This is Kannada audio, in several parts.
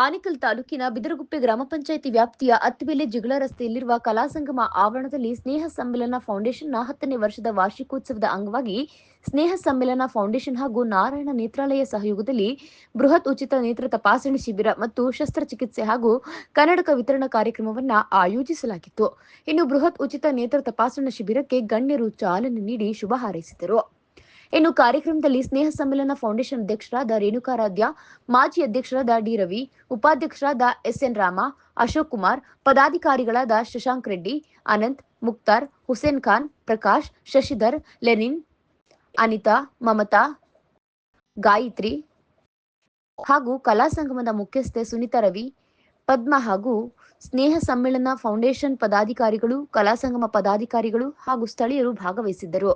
ಆನೇಕಲ್ ತಾಲೂಕಿನ ಬಿದರಗುಪ್ಪೆ ಗ್ರಾಮ ಪಂಚಾಯಿತಿ ವ್ಯಾಪ್ತಿಯ ಅತ್ತಿಬೆಲೆ ಜಿಗಳ ರಸ್ತೆಯಲ್ಲಿರುವ ಕಲಾಸಂಗಮ ಆವರಣದಲ್ಲಿ ಸ್ನೇಹ ಸಮ್ಮೇಳನ ಫೌಂಡೇಶನ್ನ 10ನೇ ವರ್ಷದ ವಾರ್ಷಿಕೋತ್ಸವದ ಅಂಗವಾಗಿ ಸ್ನೇಹ ಸಮ್ಮೇಳನ ಫೌಂಡೇಶನ್ ಹಾಗೂ ನಾರಾಯಣ ನೇತ್ರಾಲಯ ಸಹಯೋಗದಲ್ಲಿ ಬೃಹತ್ ಉಚಿತ ನೇತ್ರ ತಪಾಸಣೆ ಶಿಬಿರ ಮತ್ತು ಶಸ್ತ್ರಚಿಕಿತ್ಸೆ ಹಾಗೂ ಕನ್ನಡಕ ವಿತರಣಾ ಕಾರ್ಯಕ್ರಮವನ್ನು ಆಯೋಜಿಸಲಾಗಿತ್ತು. ಇನ್ನು ಬೃಹತ್ ಉಚಿತ ನೇತ್ರ ತಪಾಸಣಾ ಶಿಬಿರಕ್ಕೆ ಗಣ್ಯರು ಚಾಲನೆ ನೀಡಿ ಶುಭ ಹಾರೈಸಿದರು. ಇನ್ನು ಕಾರ್ಯಕ್ರಮದಲ್ಲಿ ಸ್ನೇಹ ಸಮ್ಮೇಳನ ಫೌಂಡೇಶನ್ ಅಧ್ಯಕ್ಷರಾದ ರೇಣುಕಾರಾಧ್ಯ, ಮಾಜಿ ಅಧ್ಯಕ್ಷರಾದ ಡಿ ರವಿ, ಉಪಾಧ್ಯಕ್ಷರಾದ ಎಸ್ಎನ್ ರಾಮ, ಅಶೋಕ್ ಕುಮಾರ್, ಪದಾಧಿಕಾರಿಗಳಾದ ಶಶಾಂಕ್ ರೆಡ್ಡಿ, ಅನಂತ್, ಮುಕ್ತಾರ್, ಹುಸೇನ್ ಖಾನ್, ಪ್ರಕಾಶ್, ಶಶಿಧರ್, ಲೆನಿನ್, ಅನಿತಾ, ಮಮತಾ, ಗಾಯತ್ರಿ ಹಾಗೂ ಕಲಾ ಸಂಗಮದ ಮುಖ್ಯಸ್ಥೆ ಸುನೀತಾ ರವಿ, ಪದ್ಮ ಹಾಗೂ ಸ್ನೇಹ ಸಮ್ಮೇಳನ ಫೌಂಡೇಶನ್ ಪದಾಧಿಕಾರಿಗಳು, ಕಲಾ ಸಂಗಮ ಪದಾಧಿಕಾರಿಗಳು ಹಾಗೂ ಸ್ಥಳೀಯರು ಭಾಗವಹಿಸಿದ್ದರು.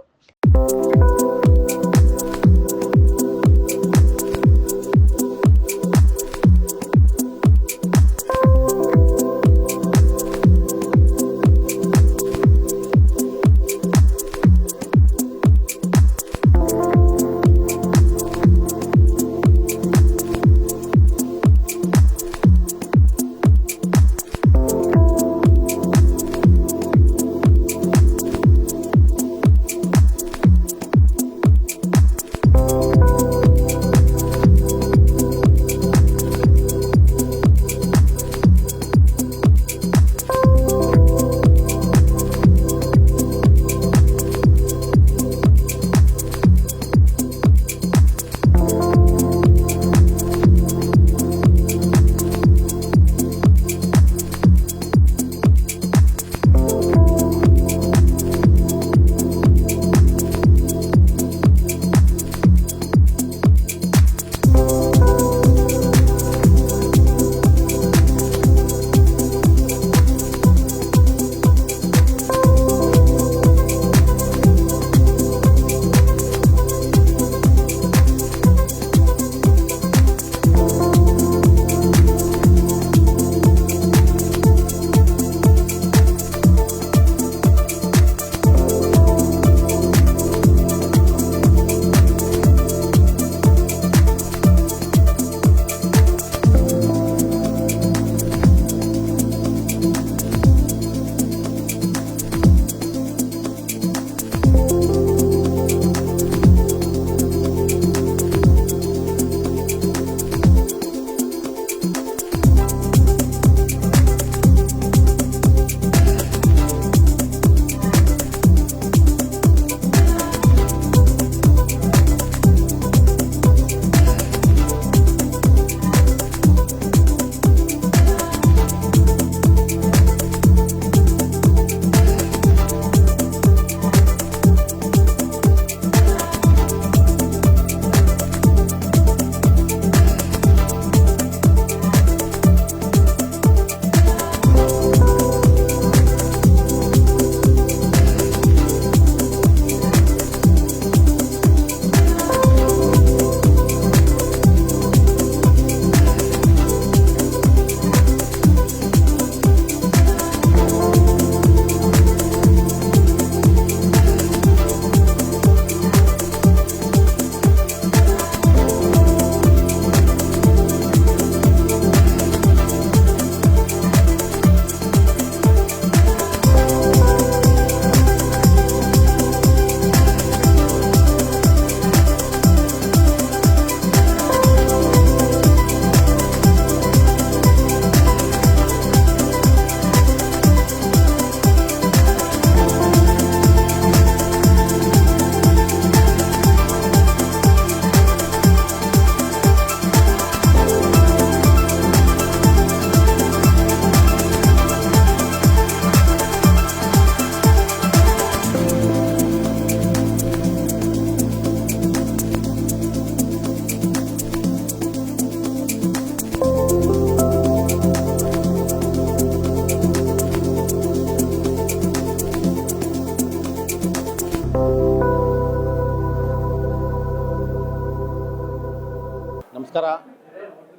ನಮಸ್ಕಾರ.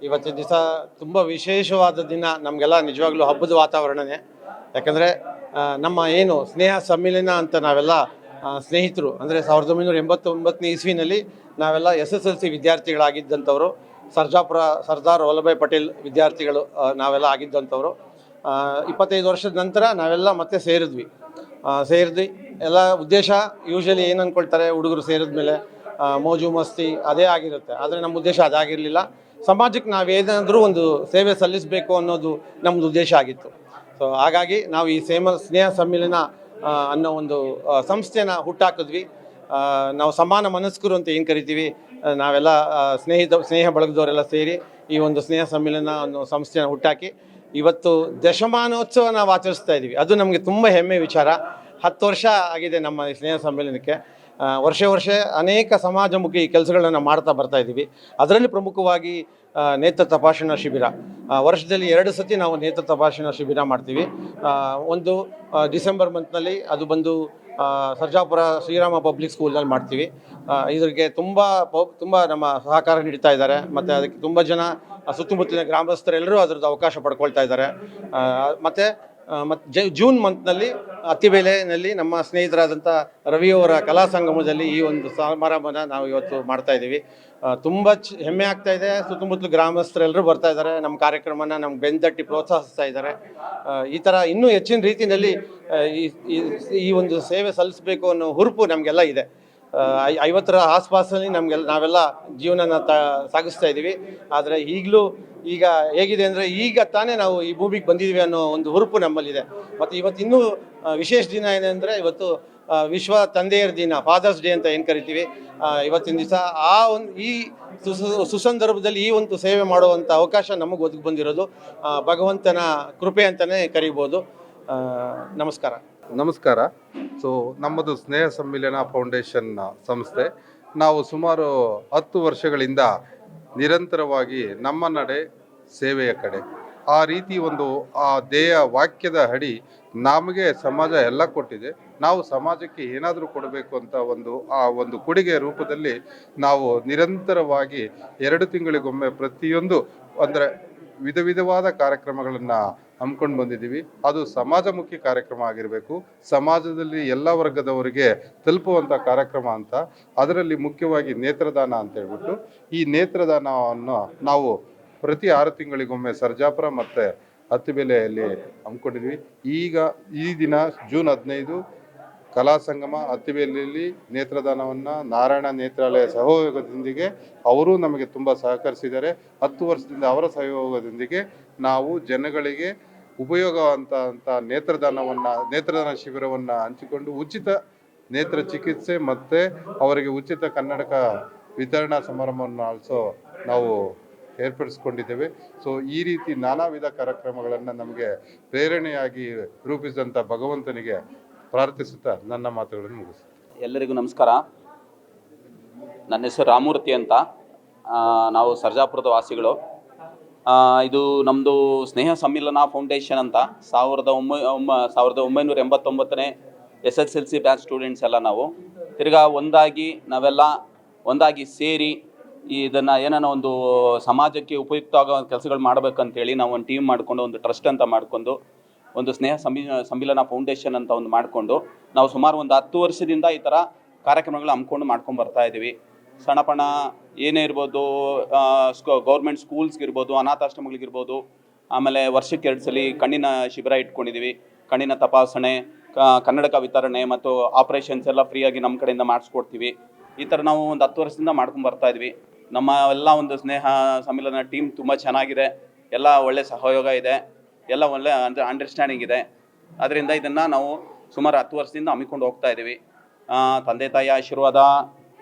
ಇವತ್ತಿನ ದಿವಸ ತುಂಬ ವಿಶೇಷವಾದ ದಿನ ನಮಗೆಲ್ಲ, ನಿಜವಾಗ್ಲೂ ಹಬ್ಬದ ವಾತಾವರಣನೇ. ಯಾಕಂದರೆ ನಮ್ಮ ಏನು ಸ್ನೇಹ ಸಮ್ಮೇಳನ ಅಂತ ನಾವೆಲ್ಲ ಸ್ನೇಹಿತರು, ಅಂದರೆ 1989ನೇ ಇಸ್ವಿನಲ್ಲಿ ನಾವೆಲ್ಲ SSLC ವಿದ್ಯಾರ್ಥಿಗಳಾಗಿದ್ದಂಥವರು ಸರ್ಜಾಪುರ ಸರ್ದಾರ್ ವಲ್ಲಭಾಯ್ ಪಟೇಲ್ ವಿದ್ಯಾರ್ಥಿಗಳು ನಾವೆಲ್ಲ ಆಗಿದ್ದಂಥವ್ರು. 25 ವರ್ಷದ ನಂತರ ನಾವೆಲ್ಲ ಮತ್ತೆ ಸೇರಿದ್ವಿ. ಎಲ್ಲ ಉದ್ದೇಶ ಯೂಶಲಿ ಏನು ಅಂದ್ಕೊಳ್ತಾರೆ ಹುಡುಗರು ಸೇರಿದ್ಮೇಲೆ ಮೋಜು ಮಸ್ತಿ ಅದೇ ಆಗಿರುತ್ತೆ. ಆದರೆ ನಮ್ಮ ಉದ್ದೇಶ ಅದಾಗಿರಲಿಲ್ಲ. ಸಮಾಜಕ್ಕೆ ನಾವೇನಾದರೂ ಒಂದು ಸೇವೆ ಸಲ್ಲಿಸಬೇಕು ಅನ್ನೋದು ನಮ್ಮದು ಉದ್ದೇಶ ಆಗಿತ್ತು. ಸೊ ಹಾಗಾಗಿ ನಾವು ಈ ಸ್ನೇಹ ಸಮ್ಮಿಲನ ಅನ್ನೋ ಒಂದು ಸಂಸ್ಥೆನ ಹುಟ್ಟಾಕಿದ್ವಿ. ನಾವು ಸಮಾನ ಮನಸ್ಕರು ಅಂತ ಏನು ಕರಿತೀವಿ, ನಾವೆಲ್ಲ ಸ್ನೇಹ ಬಳಗದವರೆಲ್ಲ ಸೇರಿ ಈ ಒಂದು ಸ್ನೇಹ ಸಮ್ಮಿಲನ ಅನ್ನೋ ಸಂಸ್ಥೆನ ಹುಟ್ಟಾಕಿ ಇವತ್ತು ದಶಮಾನೋತ್ಸವ ನಾವು ಆಚರಿಸ್ತಾ ಇದ್ದೀವಿ. ಅದು ನಮಗೆ ತುಂಬ ಹೆಮ್ಮೆ ವಿಚಾರ. 10 ವರ್ಷ ಆಗಿದೆ ನಮ್ಮ ಈ ಸ್ನೇಹ ಸಮ್ಮೇಳನಕ್ಕೆ. ವರ್ಷ ಅನೇಕ ಸಮಾಜಮುಖಿ ಕೆಲಸಗಳನ್ನು ಮಾಡ್ತಾ ಬರ್ತಾ ಇದ್ದೀವಿ. ಅದರಲ್ಲಿ ಪ್ರಮುಖವಾಗಿ ನೇತ್ರ ತಪಾಸಣಾ ಶಿಬಿರ. ವರ್ಷದಲ್ಲಿ 2 ಸತಿ ನಾವು ನೇತ್ರ ತಪಾಸಣಾ ಶಿಬಿರ ಮಾಡ್ತೀವಿ. ಒಂದು ಡಿಸೆಂಬರ್ ಮಂತ್ನಲ್ಲಿ ಅದು ಬಂದು ಸರ್ಜಾಪುರ ಶ್ರೀರಾಮ ಪಬ್ಲಿಕ್ ಸ್ಕೂಲ್ನಲ್ಲಿ ಮಾಡ್ತೀವಿ. ಇದಕ್ಕೆ ತುಂಬ ನಮ್ಮ ಸಹಕಾರ ನೀಡ್ತಾ ಇದ್ದಾರೆ. ಮತ್ತು ಅದಕ್ಕೆ ತುಂಬ ಜನ ಸುತ್ತಮುತ್ತಲಿನ ಗ್ರಾಮಸ್ಥರೆಲ್ಲರೂ ಅದರದ್ದು ಅವಕಾಶ ಪಡ್ಕೊಳ್ತಾ ಇದ್ದಾರೆ. ಮತ್ತು ಜೂನ್ ಮಂತ್ನಲ್ಲಿ ಅತ್ತಿಬೇಲೆಯಲ್ಲಿ ನಮ್ಮ ಸ್ನೇಹಿತರಾದಂಥ ರವಿಯವರ ಕಲಾ ಸಂಗಮದಲ್ಲಿ ಈ ಒಂದು ಸಮಾರಂಭನ ನಾವು ಇವತ್ತು ಮಾಡ್ತಾ ಇದ್ದೀವಿ. ತುಂಬ ಹೆಮ್ಮೆ ಆಗ್ತಾ ಇದೆ. ಸುತ್ತಮುತ್ತಲು ಗ್ರಾಮಸ್ಥರೆಲ್ಲರೂ ಬರ್ತಾ ಇದ್ದಾರೆ. ನಮ್ಮ ಕಾರ್ಯಕ್ರಮನ ನಮ್ಗೆ ಬೆಂತಟ್ಟಿ ಪ್ರೋತ್ಸಾಹಿಸ್ತಾ ಇದ್ದಾರೆ. ಈ ಥರ ಇನ್ನೂ ಹೆಚ್ಚಿನ ರೀತಿಯಲ್ಲಿ ಈ ಒಂದು ಸೇವೆ ಸಲ್ಲಿಸಬೇಕು ಅನ್ನೋ ಹುರುಪು ನಮಗೆಲ್ಲ ಇದೆ. 50ರ ಆಸ್ಪಾಸಲ್ಲಿ ನಾವೆಲ್ಲ ಜೀವನನ ಸಾಗಿಸ್ತಾ ಇದ್ದೀವಿ. ಆದರೆ ಈಗ ಹೇಗಿದೆ ಅಂದರೆ ಈಗ ತಾನೇ ನಾವು ಈ ಭೂಮಿಗೆ ಬಂದಿದ್ದೀವಿ ಅನ್ನೋ ಒಂದು ಹುರುಪು ನಮ್ಮಲ್ಲಿದೆ. ಮತ್ತು ಇವತ್ತು ಇನ್ನೂ ವಿಶೇಷ ದಿನ ಏನೆಂದರೆ ಇವತ್ತು ವಿಶ್ವ ತಂದೆಯರ ದಿನ, ಫಾದರ್ಸ್ ಡೇ ಅಂತ ಏನು ಕರಿತೀವಿ. ಇವತ್ತಿನ ದಿವಸ ಈ ಸುಸಂದರ್ಭದಲ್ಲಿ ಈ ಒಂದು ಸೇವೆ ಮಾಡುವಂಥ ಅವಕಾಶ ನಮಗೆ ಒದಗಿ ಬಂದಿರೋದು ಭಗವಂತನ ಕೃಪೆ ಅಂತಲೇ ಕರಿಬೋದು. ನಮಸ್ಕಾರ. ಸೊ ನಮ್ಮದು ಸ್ನೇಹ ಸಮ್ಮಿಲನ ಫೌಂಡೇಶನ್ ಸಂಸ್ಥೆ. ನಾವು ಸುಮಾರು 10 ವರ್ಷಗಳಿಂದ ನಿರಂತರವಾಗಿ ನಮ್ಮ ನಡೆ ಸೇವೆಯ ಕಡೆ ಆ ರೀತಿ ಒಂದು ಧ್ಯೇಯ ವಾಕ್ಯದ ಅಡಿ ನಮಗೆ ಸಮಾಜ ಎಲ್ಲ ಕೊಟ್ಟಿದೆ. ನಾವು ಸಮಾಜಕ್ಕೆ ಏನಾದರೂ ಕೊಡಬೇಕು ಅಂತ ಒಂದು ಕೊಡುಗೆ ರೂಪದಲ್ಲಿ ನಾವು ನಿರಂತರವಾಗಿ 2 ತಿಂಗಳಿಗೊಮ್ಮೆ ಪ್ರತಿಯೊಂದು ಅಂದರೆ ವಿಧವಾದ ಕಾರ್ಯಕ್ರಮಗಳನ್ನು ಹಮ್ಮಿಕೊಂಡು ಬಂದಿದ್ದೀವಿ. ಅದು ಸಮಾಜಮುಖಿ ಕಾರ್ಯಕ್ರಮ ಆಗಿರಬೇಕು, ಸಮಾಜದಲ್ಲಿ ಎಲ್ಲ ವರ್ಗದವರಿಗೆ ತಲುಪುವಂಥ ಕಾರ್ಯಕ್ರಮ ಅಂತ. ಅದರಲ್ಲಿ ಮುಖ್ಯವಾಗಿ ನೇತ್ರದಾನ ಅಂತ ಹೇಳ್ಬಿಟ್ಟು ಈ ನೇತ್ರದಾನವನ್ನು ನಾವು ಪ್ರತಿ 6 ತಿಂಗಳಿಗೊಮ್ಮೆ ಸರ್ಜಾಪುರ ಮತ್ತು ಅತ್ತಿಬೇಲೆಯಲ್ಲಿ ಹಮ್ಮಿಕೊಂಡಿದ್ವಿ. ಈ ದಿನ ಜೂನ್ 15 ಕಲಾ ಸಂಗಮ ಅತ್ತಿಬೇಲೆಯಲ್ಲಿ ನೇತ್ರದಾನವನ್ನು ನಾರಾಯಣ ನೇತ್ರಾಲಯ ಸಹಯೋಗದೊಂದಿಗೆ ಅವರು ನಮಗೆ ತುಂಬ ಸಹಕರಿಸಿದ್ದಾರೆ. 10 ವರ್ಷದಿಂದ ಅವರ ಸಹಯೋಗದೊಂದಿಗೆ ನಾವು ಜನಗಳಿಗೆ ಉಪಯೋಗವಂತ ನೇತ್ರದಾನ ಶಿಬಿರವನ್ನು ಹಂಚಿಕೊಂಡು ಉಚಿತ ನೇತ್ರ ಚಿಕಿತ್ಸೆ ಮತ್ತು ಅವರಿಗೆ ಉಚಿತ ಕನ್ನಡಕ ವಿತರಣಾ ಸಮಾರಂಭವನ್ನು ಆಲ್ಸೋ ನಾವು ಏರ್ಪಡಿಸ್ಕೊಂಡಿದ್ದೇವೆ. ಸೊ ಈ ರೀತಿ ನಾನಾ ವಿಧ ಕಾರ್ಯಕ್ರಮಗಳನ್ನು ನಮಗೆ ಪ್ರೇರಣೆಯಾಗಿ ರೂಪಿಸಿದಂಥ ಭಗವಂತನಿಗೆ ಪ್ರಾರ್ಥಿಸುತ್ತಾ ನನ್ನ ಮಾತುಗಳನ್ನು ಮುಗಿಸ್ತೀನಿ. ಎಲ್ಲರಿಗೂ ನಮಸ್ಕಾರ. ನನ್ನ ಹೆಸರು ರಾಮೂರ್ತಿ ಅಂತ. ನಾವು ಸರ್ಜಾಪುರದ ವಾಸಿಗಳು. ಇದು ನಮ್ಮದು ಸ್ನೇಹ ಸಮ್ಮಿಲನ ಫೌಂಡೇಶನ್ ಅಂತ 1989ನೇ SSLC ಬ್ಯಾಚ್ ಸ್ಟೂಡೆಂಟ್ಸ್ ಎಲ್ಲ ನಾವು ತಿರ್ಗಾ ನಾವೆಲ್ಲ ಒಂದಾಗಿ ಸೇರಿ ಇದನ್ನು ಏನಾನ ಒಂದು ಸಮಾಜಕ್ಕೆ ಉಪಯುಕ್ತ ಆಗೋ ಕೆಲಸಗಳು ಮಾಡಬೇಕಂತೇಳಿ ನಾವು ಒಂದು ಟೀಮ್ ಮಾಡಿಕೊಂಡು ಒಂದು ಟ್ರಸ್ಟ್ ಅಂತ ಮಾಡಿಕೊಂಡು ಒಂದು ಸ್ನೇಹ ಸಮ್ಮಿಲನ ಫೌಂಡೇಶನ್ ಅಂತ ಒಂದು ಮಾಡಿಕೊಂಡು ನಾವು ಸುಮಾರು ಒಂದು 10 ವರ್ಷದಿಂದ ಈ ಥರ ಕಾರ್ಯಕ್ರಮಗಳು ಹಮ್ಮಿಕೊಂಡು ಮಾಡ್ಕೊಂಡು ಬರ್ತಾ ಇದ್ದೀವಿ. ಸಣ್ಣಪಣ ಏನೇ ಇರ್ಬೋದು, ಗೌರ್ಮೆಂಟ್ ಸ್ಕೂಲ್ಸ್ಗಿರ್ಬೋದು, ಅನಾಥಾಶ್ರಮಗಳಿಗಿರ್ಬೋದು. ಆಮೇಲೆ ವರ್ಷಕ್ಕೆ 2 ಸಲ ಕಣ್ಣಿನ ಶಿಬಿರ ಇಟ್ಕೊಂಡಿದ್ದೀವಿ. ಕಣ್ಣಿನ ತಪಾಸಣೆ, ಕನ್ನಡಕ ವಿತರಣೆ ಮತ್ತು ಆಪ್ರೇಷನ್ಸ್ ಎಲ್ಲ ಫ್ರೀಯಾಗಿ ನಮ್ಮ ಕಡೆಯಿಂದ ಮಾಡಿಸ್ಕೊಡ್ತೀವಿ. ಈ ಥರ ನಾವು ಒಂದು 10 ವರ್ಷದಿಂದ ಮಾಡ್ಕೊಂಡು ಬರ್ತಾ ಇದ್ವಿ. ನಮ್ಮ ಎಲ್ಲ ಒಂದು ಸ್ನೇಹ ಸಮ್ಮಿಲನ ಟೀಮ್ ತುಂಬ ಚೆನ್ನಾಗಿದೆ. ಎಲ್ಲ ಒಳ್ಳೆ ಸಹಯೋಗ ಇದೆ, ಎಲ್ಲ ಒಳ್ಳೆ ಅಂಡರ್ಸ್ಟ್ಯಾಂಡಿಂಗ್ ಇದೆ. ಅದರಿಂದ ಇದನ್ನು ನಾವು ಸುಮಾರು 10 ವರ್ಷದಿಂದ ಹಮ್ಮಿಕೊಂಡು ಹೋಗ್ತಾ ಇದ್ದೀವಿ. ತಂದೆ ತಾಯಿ ಆಶೀರ್ವಾದ,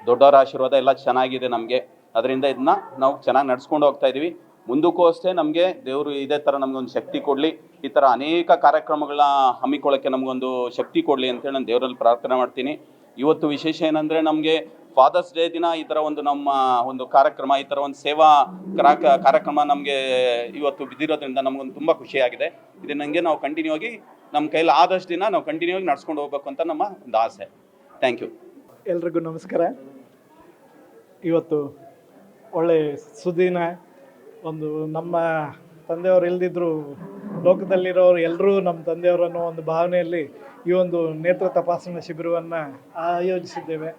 ದೊಡ್ಡವರ ಆಶೀರ್ವಾದ ಎಲ್ಲ ಚೆನ್ನಾಗಿದೆ ನಮಗೆ. ಅದರಿಂದ ಇದನ್ನ ನಾವು ಚೆನ್ನಾಗಿ ನಡ್ಸ್ಕೊಂಡು ಹೋಗ್ತಾ ಇದ್ದೀವಿ. ಮುಂದಕ್ಕೂ ಅಷ್ಟೇ ನಮಗೆ ದೇವರು ಇದೇ ಥರ ನಮಗೊಂದು ಶಕ್ತಿ ಕೊಡಲಿ. ಈ ಥರ ಅನೇಕ ಕಾರ್ಯಕ್ರಮಗಳನ್ನ ಹಮ್ಮಿಕೊಳ್ಳೋಕ್ಕೆ ನಮಗೊಂದು ಶಕ್ತಿ ಕೊಡಲಿ ಅಂತೇಳಿ ನಾನು ದೇವರಲ್ಲಿ ಪ್ರಾರ್ಥನೆ ಮಾಡ್ತೀನಿ. ಇವತ್ತು ವಿಶೇಷ ಏನಂದರೆ ನಮಗೆ ಫಾದರ್ಸ್ ಡೇ ದಿನ ಈ ಥರ ಒಂದು ನಮ್ಮ ಒಂದು ಕಾರ್ಯಕ್ರಮ, ಈ ಥರ ಒಂದು ಸೇವಾ ಕಾರ್ಯಕ್ರಮ ನಮಗೆ ಇವತ್ತು ಬಿದ್ದಿರೋದ್ರಿಂದ ನಮಗೊಂದು ತುಂಬ ಖುಷಿಯಾಗಿದೆ. ಇದನ್ನಂಗೆ ನಾವು ಕಂಟಿನ್ಯೂ ಆಗಿ ನಮ್ಮ ಕೈಲಿ ಆದಷ್ಟು ದಿನ ನಾವು ಕಂಟಿನ್ಯೂ ಆಗಿ ನಡ್ಸ್ಕೊಂಡು ಹೋಗ್ಬೇಕು ಅಂತ ನಮ್ಮ ಒಂದು ಆಸೆ. Thank you. ಎಲ್ರಿಗೂ ನಮಸ್ಕಾರ. ಇವತ್ತು ಒಳ್ಳೆಯ ಸುದಿನ. ಒಂದು ನಮ್ಮ ತಂದೆಯವರು ಇಲ್ದಿದ್ರು ಲೋಕದಲ್ಲಿರೋರು ಎಲ್ಲರೂ ನಮ್ಮ ತಂದೆಯವರನ್ನೋ ಒಂದು ಭಾವನೆಯಲ್ಲಿ ಈ ಒಂದು ನೇತ್ರ ತಪಾಸಣಾ ಶಿಬಿರವನ್ನು ಆಯೋಜಿಸಿದ್ದೇವೆ.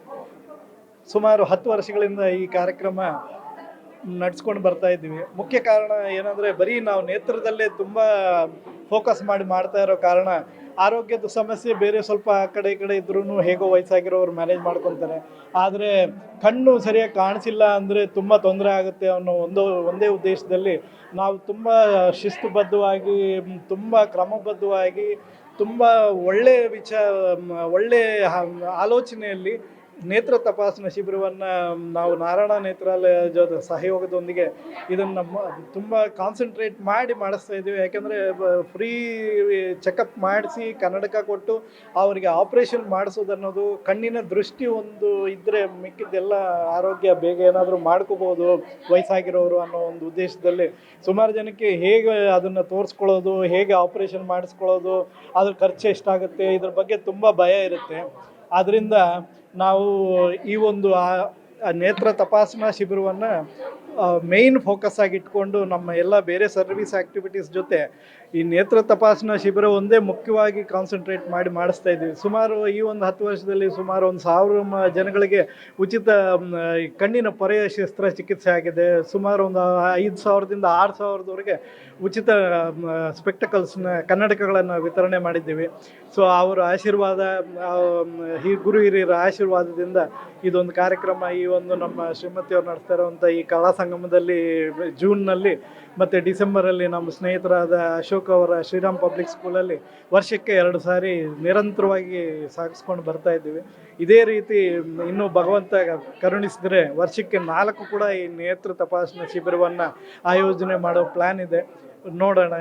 ಸುಮಾರು 10 ವರ್ಷಗಳಿಂದ ಈ ಕಾರ್ಯಕ್ರಮ ನಡ್ಸ್ಕೊಂಡು ಬರ್ತಾ ಇದ್ದೀವಿ. ಮುಖ್ಯ ಕಾರಣ ಏನಂದರೆ ಬರೀ ನಾವು ನೇತ್ರದಲ್ಲೇ ತುಂಬ ಫೋಕಸ್ ಮಾಡಿ ಮಾಡ್ತಾ ಇರೋ ಕಾರಣ ಆರೋಗ್ಯದ ಸಮಸ್ಯೆ ಬೇರೆ ಸ್ವಲ್ಪ ಆ ಕಡೆ ಈ ಕಡೆ ಇದ್ರೂ ಹೇಗೋ ವಯಸ್ಸಾಗಿರೋರು ಮ್ಯಾನೇಜ್ ಮಾಡ್ಕೊತಾರೆ. ಆದರೆ ಕಣ್ಣು ಸರಿಯಾಗಿ ಕಾಣಿಸಿಲ್ಲ ಅಂದರೆ ತುಂಬ ತೊಂದರೆ ಆಗುತ್ತೆ ಅನ್ನೋ ಒಂದೇ ಉದ್ದೇಶದಲ್ಲಿ ನಾವು ತುಂಬ ಶಿಸ್ತುಬದ್ಧವಾಗಿ, ತುಂಬ ಕ್ರಮಬದ್ಧವಾಗಿ, ತುಂಬ ಒಳ್ಳೆ ಆಲೋಚನೆಯಲ್ಲಿ ನೇತ್ರ ತಪಾಸಣಾ ಶಿಬಿರವನ್ನು ನಾವು ನಾರಾಯಣ ನೇತ್ರಾಲಯದ ಸಹಯೋಗದೊಂದಿಗೆ ಇದನ್ನು ತುಂಬ ಕಾನ್ಸಂಟ್ರೇಟ್ ಮಾಡಿ ಮಾಡಿಸ್ತಾ ಇದ್ದೀವಿ. ಯಾಕೆಂದರೆ ಫ್ರೀ ಚೆಕಪ್ ಮಾಡಿಸಿ ಕನ್ನಡಕ ಕೊಟ್ಟು ಅವರಿಗೆ ಆಪ್ರೇಷನ್ ಮಾಡಿಸೋದನ್ನೋದು, ಕಣ್ಣಿನ ದೃಷ್ಟಿ ಒಂದು ಇದ್ದರೆ ಮಿಕ್ಕಿದ್ದೆಲ್ಲ ಆರೋಗ್ಯ ಬೇಗ ಏನಾದರೂ ಮಾಡ್ಕೋಬೋದು ವಯಸ್ಸಾಗಿರೋರು ಅನ್ನೋ ಒಂದು ಉದ್ದೇಶದಲ್ಲಿ ಸುಮಾರು ಜನಕ್ಕೆ ಹೇಗೆ ಅದನ್ನು ತೋರಿಸ್ಕೊಳ್ಳೋದು, ಹೇಗೆ ಆಪ್ರೇಷನ್ ಮಾಡಿಸ್ಕೊಳ್ಳೋದು, ಅದ್ರ ಖರ್ಚು ಎಷ್ಟಾಗುತ್ತೆ, ಇದ್ರ ಬಗ್ಗೆ ತುಂಬ ಭಯ ಇರುತ್ತೆ. ಆದ್ದರಿಂದ ನಾವು ಈ ಒಂದು ನೇತ್ರ ತಪಾಸಣಾ ಶಿಬಿರವನ್ನು ಮೇಯ್ನ್ ಫೋಕಸ್ ಆಗಿ ಇಟ್ಕೊಂಡು ನಮ್ಮ ಎಲ್ಲ ಬೇರೆ ಸರ್ವಿಸ್ ಆ್ಯಕ್ಟಿವಿಟೀಸ್ ಜೊತೆ ಈ ನೇತ್ರ ತಪಾಸಣಾ ಶಿಬಿರ ಒಂದೇ ಮುಖ್ಯವಾಗಿ ಕಾನ್ಸಂಟ್ರೇಟ್ ಮಾಡಿ ಮಾಡಿಸ್ತಾ ಇದ್ದೀವಿ. ಸುಮಾರು ಈ ಒಂದು 10 ವರ್ಷದಲ್ಲಿ ಸುಮಾರು 1000 ಜನಗಳಿಗೆ ಉಚಿತ ಕಣ್ಣಿನ ಪೊರೆಯ ಶಸ್ತ್ರಚಿಕಿತ್ಸೆ ಆಗಿದೆ. ಸುಮಾರು ಒಂದು 5000ದಿಂದ 6000ದವರೆಗೆ ಉಚಿತ ಸ್ಪೆಕ್ಟಕಲ್ಸ್ನ ಕನ್ನಡಕಗಳನ್ನು ವಿತರಣೆ ಮಾಡಿದ್ದೀವಿ. ಸೊ ಅವರ ಆಶೀರ್ವಾದ, ಗುರು ಹಿರಿಯರ ಆಶೀರ್ವಾದದಿಂದ ಇದೊಂದು ಕಾರ್ಯಕ್ರಮ, ಈ ಒಂದು ನಮ್ಮ ಶ್ರೀಮತಿಯವರು ನಡೆಸ್ತಾ ಇರುವಂಥ ಈ ಕಲಾ ಸಂಗಮದಲ್ಲಿ ಜೂನ್ನಲ್ಲಿ ಮತ್ತು ಡಿಸೆಂಬರಲ್ಲಿ ನಮ್ಮ ಸ್ನೇಹಿತರಾದ ಅಶೋಕ್ ಅವರ ಶ್ರೀರಾಮ್ ಪಬ್ಲಿಕ್ ಸ್ಕೂಲಲ್ಲಿ ವರ್ಷಕ್ಕೆ 2 ಸಾರಿ ನಿರಂತರವಾಗಿ ಸಾಗಿಸ್ಕೊಂಡು ಬರ್ತಾ ಇದ್ದೀವಿ. ಇದೇ ರೀತಿ ಇನ್ನೂ ಭಗವಂತ ಕರುಣಿಸಿದರೆ ವರ್ಷಕ್ಕೆ 4 ಕೂಡ ಈ ನೇತ್ರ ತಪಾಸಣಾ ಶಿಬಿರವನ್ನು ಆಯೋಜನೆ ಮಾಡೋ ಪ್ಲ್ಯಾನ್ ಇದೆ. ನೋಡೋಣ.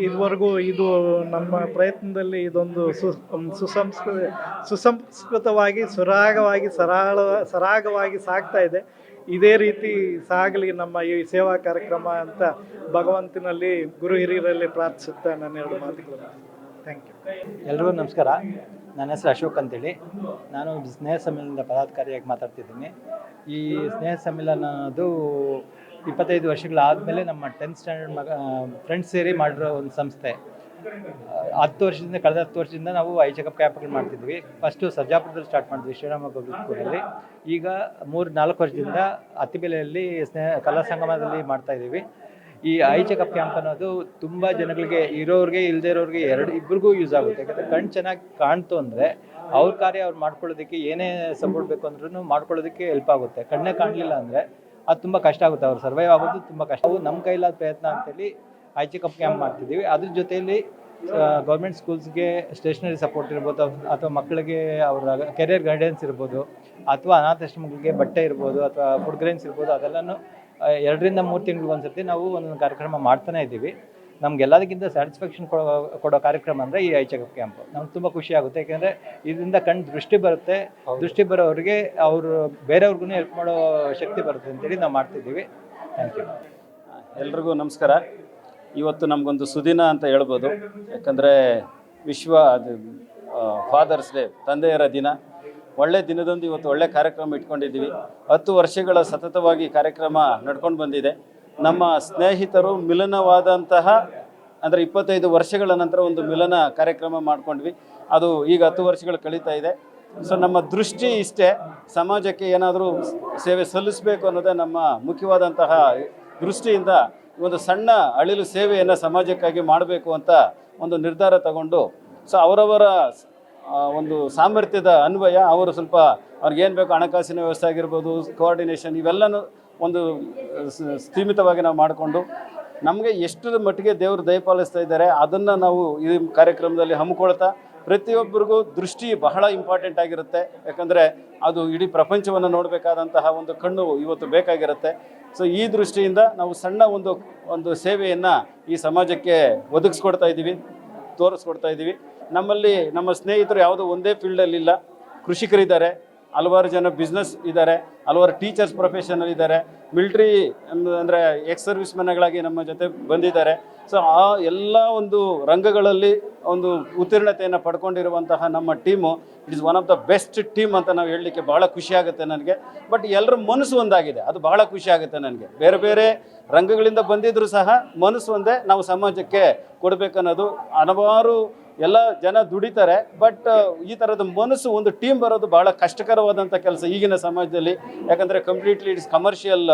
ಇದುವರೆಗೂ ಇದು ನಮ್ಮ ಪ್ರಯತ್ನದಲ್ಲಿ ಇದೊಂದು ಸುಸಂಸ್ಕೃತವಾಗಿ, ಸರಾಗವಾಗಿ ಸಾಗ್ತಾ ಇದೆ. ಇದೇ ರೀತಿ ಸಾಗಲಿ ನಮ್ಮ ಈ ಸೇವಾ ಕಾರ್ಯಕ್ರಮ ಅಂತ ಭಗವಂತನಲ್ಲಿ, ಗುರು ಹಿರಿಯರಲ್ಲಿ ಪ್ರಾರ್ಥಿಸುತ್ತಾ ನನ್ನ 2 ಮಾತುಗಳು. Thank you. ಎಲ್ರಿಗೂ ನಮಸ್ಕಾರ. ನನ್ನ ಹೆಸರು ಅಶೋಕ್ ಅಂತೇಳಿ. ನಾನು ಸ್ನೇಹ ಸಮ್ಮೇಳನದ ಪದಾಧಿಕಾರಿಯಾಗಿ ಮಾತಾಡ್ತಿದ್ದೀನಿ. ಈ ಸ್ನೇಹ ಸಮ್ಮೇಳನ ಅದು 25 ವರ್ಷಗಳಾದಮೇಲೆ ನಮ್ಮ 10th ಸ್ಟ್ಯಾಂಡರ್ಡ್ ಫ್ರೆಂಡ್ಸ್ ಸೇರಿ ಮಾಡಿರೋ ಒಂದು ಸಂಸ್ಥೆ. ಕಳೆದ 10 ವರ್ಷದಿಂದ ನಾವು ಐ ಚೆಕಪ್ ಕ್ಯಾಂಪ್ಗಳು ಮಾಡ್ತಿದ್ವಿ. ಫಸ್ಟು ಸರ್ಜಾಪುರದಲ್ಲಿ ಸ್ಟಾರ್ಟ್ ಮಾಡಿದ್ವಿ, ಶ್ರೀರಾಮ ಪಬ್ಲಿಕ್ ಸ್ಕೂಲಲ್ಲಿ. ಈಗ 3-4 ವರ್ಷದಿಂದ ಅತ್ತಿಬೆಲೆಯಲ್ಲಿ ಕಲಾ ಸಂಗಮದಲ್ಲಿ ಮಾಡ್ತಾಯಿದ್ದೀವಿ. ಈ ಐ ಚೆಕಪ್ ಕ್ಯಾಂಪ್ ಅನ್ನೋದು ತುಂಬ ಜನಗಳಿಗೆ, ಇರೋರಿಗೆ ಇಲ್ಲದೇ ಇರೋರಿಗೆ ಇಬ್ಬರಿಗೂ ಯೂಸ್ ಆಗುತ್ತೆ. ಯಾಕಂದರೆ ಕಣ್ಣು ಚೆನ್ನಾಗಿ ಕಾಣ್ತು ಅಂದರೆ ಅವ್ರ ಕಾರ್ಯ ಅವ್ರು ಮಾಡ್ಕೊಳ್ಳೋದಕ್ಕೆ ಏನೇ ಸಪೋರ್ಟ್ ಬೇಕು ಅಂದ್ರೂ ಮಾಡ್ಕೊಳ್ಳೋದಕ್ಕೆ ಹೆಲ್ಪ್ ಆಗುತ್ತೆ. ಕಣ್ಣೇ ಕಾಣಲಿಲ್ಲ ಅಂದರೆ ಅದು ತುಂಬ ಕಷ್ಟ ಆಗುತ್ತೆ, ಅವ್ರು ಸರ್ವೈವ್ ಆಗೋದು ತುಂಬ ಕಷ್ಟ. ಅವು ನಮ್ಮ ಕೈಲಾದ ಪ್ರಯತ್ನ ಅಂತೇಳಿ ಐ ಚೆಕಪ್ ಕ್ಯಾಂಪ್ ಮಾಡ್ತಿದ್ದೀವಿ. ಅದ್ರ ಜೊತೆಯಲ್ಲಿ ಗೌರ್ಮೆಂಟ್ ಸ್ಕೂಲ್ಸ್ಗೆ ಸ್ಟೇಷನರಿ ಸಪೋರ್ಟ್ ಇರ್ಬೋದು, ಅಥವಾ ಮಕ್ಕಳಿಗೆ ಅವರ ಕೆರಿಯರ್ ಗೈಡೆನ್ಸ್ ಇರ್ಬೋದು, ಅಥವಾ ಅನಾಥಾಶ್ರಮಗಳಿಗೆ ಬಟ್ಟೆ ಇರ್ಬೋದು, ಅಥವಾ ಫುಡ್ ಗ್ರೈನ್ಸ್ ಇರ್ಬೋದು, ಅದೆಲ್ಲನೂ 2-3 ತಿಂಗಳಿಗೆ ಒಂದ್ಸತಿ ನಾವು ಒಂದೊಂದು ಕಾರ್ಯಕ್ರಮ ಮಾಡ್ತಾನೆ ಇದ್ದೀವಿ. ನಮಗೆಲ್ಲದಕ್ಕಿಂತ ಸ್ಯಾಟಿಸ್ಫ್ಯಾಕ್ಷನ್ ಕೊಡೋ ಕಾರ್ಯಕ್ರಮ ಅಂದರೆ ಈ ಐ ಚೆಕಪ್ ಕ್ಯಾಂಪು. ನಮ್ಗೆ ತುಂಬ ಖುಷಿ ಆಗುತ್ತೆ. ಯಾಕೆಂದರೆ ಇದರಿಂದ ಕಣ್ಣು ದೃಷ್ಟಿ ಬರುತ್ತೆ, ದೃಷ್ಟಿ ಬರೋರಿಗೆ ಅವರು ಬೇರೆಯವ್ರಿಗೂ ಹೆಲ್ಪ್ ಮಾಡೋ ಶಕ್ತಿ ಬರುತ್ತೆ ಅಂತೇಳಿ ನಾವು ಮಾಡ್ತಿದ್ದೀವಿ. Thank you. ಎಲ್ರಿಗೂ ನಮಸ್ಕಾರ. ಇವತ್ತು ನಮಗೊಂದು ಸುದಿನ ಅಂತ ಹೇಳ್ಬೋದು. ಯಾಕಂದರೆ ವಿಶ್ವ ಫಾದರ್ಸ್ ಡೇ, ತಂದೆಯರ ದಿನ. ಒಳ್ಳೆ ದಿನದಂದು ಇವತ್ತು ಒಳ್ಳೆ ಕಾರ್ಯಕ್ರಮ ಇಟ್ಕೊಂಡಿದ್ದೀವಿ. 10 ವರ್ಷಗಳ ಸತತವಾಗಿ ಕಾರ್ಯಕ್ರಮ ನಡ್ಕೊಂಡು ಬಂದಿದೆ. ನಮ್ಮ ಸ್ನೇಹಿತರು ಮಿಲನವಾದಂತಹ, ಅಂದರೆ 25 ವರ್ಷಗಳ ನಂತರ ಒಂದು ಮಿಲನ ಕಾರ್ಯಕ್ರಮ ಮಾಡ್ಕೊಂಡ್ವಿ. ಅದು ಈಗ 10 ವರ್ಷಗಳು ಕಳೀತಾ ಇದೆ. ಸೊ ನಮ್ಮ ದೃಷ್ಟಿ ಇಷ್ಟೇ, ಸಮಾಜಕ್ಕೆ ಏನಾದರೂ ಸೇವೆ ಸಲ್ಲಿಸಬೇಕು ಅನ್ನೋದೇ ನಮ್ಮ ಮುಖ್ಯವಾದಂತಹ ದೃಷ್ಟಿಯಿಂದ ಒಂದು ಸಣ್ಣ ಅಳಿಲು ಸೇವೆಯನ್ನು ಸಮಾಜಕ್ಕಾಗಿ ಮಾಡಬೇಕು ಅಂತ ಒಂದು ನಿರ್ಧಾರ ತಗೊಂಡು, ಸೊ ಅವರವರ ಒಂದು ಸಾಮರ್ಥ್ಯದ ಅನ್ವಯ ಅವರು ಸ್ವಲ್ಪ ಅವ್ರಿಗೇನು ಬೇಕು, ಹಣಕಾಸಿನ ವ್ಯವಸ್ಥೆ ಆಗಿರ್ಬೋದು, ಕೋಆರ್ಡಿನೇಷನ್, ಇವೆಲ್ಲನೂ ಒಂದು ಸೀಮಿತವಾಗಿ ನಾವು ಮಾಡಿಕೊಂಡು ನಮಗೆ ಎಷ್ಟು ಮಟ್ಟಿಗೆ ದೇವರು ದಯಪಾಲಿಸ್ತಾ ಇದ್ದಾರೆ ಅದನ್ನು ನಾವು ಈ ಕಾರ್ಯಕ್ರಮದಲ್ಲಿ ಹಮ್ಮಿಕೊಳ್ತಾ, ಪ್ರತಿಯೊಬ್ಬರಿಗೂ ದೃಷ್ಟಿ ಬಹಳ ಇಂಪಾರ್ಟೆಂಟ್ ಆಗಿರುತ್ತೆ. ಯಾಕಂದರೆ ಅದು ಇಡೀ ಪ್ರಪಂಚವನ್ನು ನೋಡಬೇಕಾದಂತಹ ಒಂದು ಕಣ್ಣು ಇವತ್ತು ಬೇಕಾಗಿರುತ್ತೆ. ಸೊ ಈ ದೃಷ್ಟಿಯಿಂದ ನಾವು ಸಣ್ಣ ಒಂದು ಸೇವೆಯನ್ನು ಈ ಸಮಾಜಕ್ಕೆ ಒದಗಿಸ್ಕೊಡ್ತಾ ಇದ್ದೀವಿ, ತೋರಿಸ್ಕೊಡ್ತಾ ಇದ್ದೀವಿ. ನಮ್ಮಲ್ಲಿ ನಮ್ಮ ಸ್ನೇಹಿತರು ಯಾವುದೋ ಒಂದೇ ಫೀಲ್ಡಲ್ಲಿಲ್ಲ. ಕೃಷಿಕರಿದ್ದಾರೆ, ಹಲವಾರು ಜನ ಬಿಸ್ನೆಸ್ ಇದ್ದಾರೆ, ಹಲವಾರು ಟೀಚರ್ಸ್ ಪ್ರೊಫೆಷನಲ್ ಇದ್ದಾರೆ, ಮಿಲ್ಟ್ರಿ ಅಂದರೆ ಎಕ್ಸ್ ಸರ್ವಿಸ್ ಮೆನ್ಗಳಾಗಿ ನಮ್ಮ ಜೊತೆ ಬಂದಿದ್ದಾರೆ. ಸೊ ಆ ಎಲ್ಲ ಒಂದು ರಂಗಗಳಲ್ಲಿ ಒಂದು ಉತ್ತೀರ್ಣತೆಯನ್ನು ಪಡ್ಕೊಂಡಿರುವಂತಹ ನಮ್ಮ team it is one of the best team ಅಂತ ನಾವು ಹೇಳಲಿಕ್ಕೆ ಭಾಳ ಖುಷಿ ಆಗುತ್ತೆ ನನಗೆ. ಬಟ್ ಎಲ್ಲರ ಮನಸ್ಸು ಒಂದಾಗಿದೆ, ಅದು ಭಾಳ ಖುಷಿ ಆಗುತ್ತೆ ನನಗೆ. ಬೇರೆ ಬೇರೆ ರಂಗಗಳಿಂದ ಬಂದಿದ್ದರೂ ಸಹ ಮನಸ್ಸು ಒಂದೇ, ನಾವು ಸಮಾಜಕ್ಕೆ ಕೊಡಬೇಕನ್ನೋದು. ಹಲವಾರು ಎಲ್ಲ ಜನ ದುಡಿತಾರೆ, ಬಟ್ ಈ ಥರದ ಮನಸ್ಸು ಒಂದು ಟೀಮ್ ಬರೋದು ಭಾಳ ಕಷ್ಟಕರವಾದಂಥ ಕೆಲಸ ಈಗಿನ ಸಮಾಜದಲ್ಲಿ. ಯಾಕಂದರೆ ಕಂಪ್ಲೀಟ್ಲಿ ಇಟ್ಸ್ ಕಮರ್ಷಿಯಲ್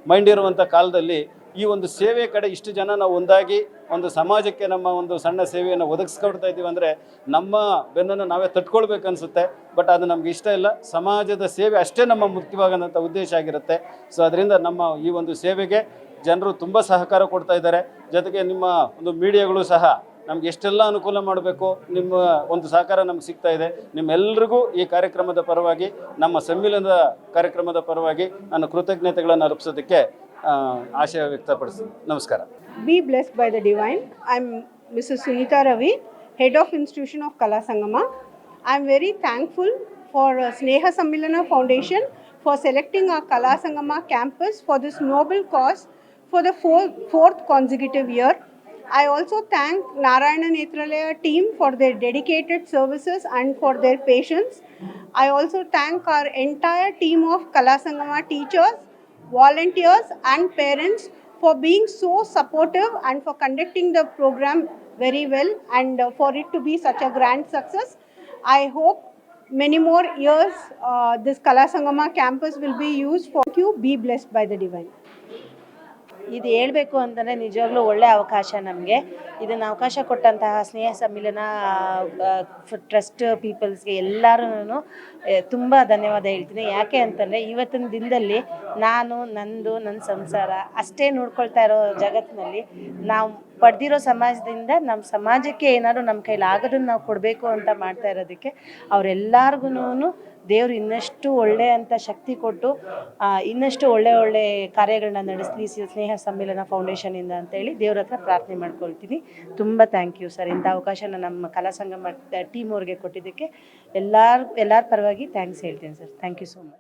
ಮೈಂಡ್ ಇರುವಂಥ ಕಾಲದಲ್ಲಿ ಈ ಒಂದು ಸೇವೆ ಕಡೆ ಇಷ್ಟು ಜನ ನಾವು ಒಂದಾಗಿ ಒಂದು ಸಮಾಜಕ್ಕೆ ನಮ್ಮ ಒಂದು ಸಣ್ಣ ಸೇವೆಯನ್ನು ಒದಗಿಸ್ಕೊಡ್ತಾ ಇದ್ದೀವಿ ಅಂದರೆ ನಮ್ಮ ಬೆನ್ನನ್ನು ನಾವೇ ತಟ್ಕೊಳ್ಬೇಕು ಅನಿಸುತ್ತೆ. ಬಟ್ ಅದು ನಮ್ಗೆ ಇಷ್ಟ ಇಲ್ಲ. ಸಮಾಜದ ಸೇವೆ ಅಷ್ಟೇ ನಮ್ಮ ಮುಖ್ಯವಾದಂಥ ಉದ್ದೇಶ ಆಗಿರುತ್ತೆ. ಸೊ ಅದರಿಂದ ನಮ್ಮ ಈ ಒಂದು ಸೇವೆಗೆ ಜನರು ತುಂಬ ಸಹಕಾರ ಕೊಡ್ತಾ ಇದ್ದಾರೆ. ಜೊತೆಗೆ ನಿಮ್ಮ ಒಂದು ಮೀಡಿಯಾಗಳು ಸಹ ನಮ್ಗೆ ಎಷ್ಟೆಲ್ಲ ಅನುಕೂಲ ಮಾಡಬೇಕು, ನಿಮ್ಮ ಒಂದು ಸಹಕಾರ ನಮ್ಗೆ ಸಿಗ್ತಾ ಇದೆ. ನಿಮ್ಮೆಲ್ಲರಿಗೂ ಈ ಕಾರ್ಯಕ್ರಮದ ಪರವಾಗಿ, ನಮ್ಮ ಸಮ್ಮಿಲನದ ಕಾರ್ಯಕ್ರಮದ ಪರವಾಗಿ ನಾನು ಕೃತಜ್ಞತೆಗಳನ್ನು ಅರ್ಪಿಸೋದಕ್ಕೆ ಆಶಯ ವ್ಯಕ್ತಪಡಿಸ್ತೀನಿ. ನಮಸ್ಕಾರ. Be blessed by the divine. I'm Mrs. Sunita Ravi, Head of Institution of Kala Sangama. I'm very thankful for Sneha Sammilana Foundation for selecting our Kala Sangama campus for this noble cause for the fourth consecutive year. I also thank Narayana Netralaya team for their dedicated services and for their patience. I also thank our entire team of Kala Sangama teachers, volunteers and parents for being so supportive and for conducting the program very well and for it to be such a grand success. I hope many more years this Kala Sangama campus will be used for. Thank you. Be blessed by the divine. ಇದು ಹೇಳಬೇಕು ಅಂತಂದರೆ ನಿಜವಾಗ್ಲೂ ಒಳ್ಳೆ ಅವಕಾಶ ನಮಗೆ. ಇದನ್ನು ಅವಕಾಶ ಕೊಟ್ಟಂತಹ ಸ್ನೇಹ ಸಮ್ಮಿಲನ ಟ್ರಸ್ಟ್ ಪೀಪಲ್ಸ್ಗೆ ಎಲ್ಲರೂ ತುಂಬ ಧನ್ಯವಾದ ಹೇಳ್ತೀನಿ. ಯಾಕೆ ಅಂತಂದರೆ ಇವತ್ತಿನ ದಿನದಲ್ಲಿ ನನ್ನ ಸಂಸಾರ ಅಷ್ಟೇ ನೋಡ್ಕೊಳ್ತಾ ಇರೋ ಜಗತ್ತಿನಲ್ಲಿ ನಾವು ಪಡೆದಿರೋ ಸಮಾಜದಿಂದ ನಮ್ಮ ಸಮಾಜಕ್ಕೆ ಏನಾದರೂ ನಮ್ಮ ಕೈಲಿ ಆಗೋದನ್ನು ನಾವು ಕೊಡಬೇಕು ಅಂತ ಮಾಡ್ತಾ ಇರೋದಕ್ಕೆ ಅವರೆಲ್ಲರಿಗೂ ದೇವರು ಇನ್ನಷ್ಟು ಒಳ್ಳೆಯಂಥ ಶಕ್ತಿ ಕೊಟ್ಟು ಇನ್ನಷ್ಟು ಒಳ್ಳೆ ಕಾರ್ಯಗಳನ್ನ ನಡೆಸಲಿ ಸ್ನೇಹ ಸಮ್ಮಿಲನ ಫೌಂಡೇಶನಿಂದ ಅಂತೇಳಿ ದೇವ್ರ ಹತ್ರ ಪ್ರಾರ್ಥನೆ ಮಾಡ್ಕೊಳ್ತೀನಿ. ತುಂಬ ಥ್ಯಾಂಕ್ ಯು ಸರ್. ಇಂಥ ಅವಕಾಶನ ನಮ್ಮ ಕಲಾ ಸಂಗಮ ಟೀಮ್ ಅವ್ರಿಗೆ ಕೊಟ್ಟಿದ್ದಕ್ಕೆ ಎಲ್ಲರ ಪರವಾಗಿ ಥ್ಯಾಂಕ್ಸ್ ಹೇಳ್ತೀನಿ sir. Thank you so much.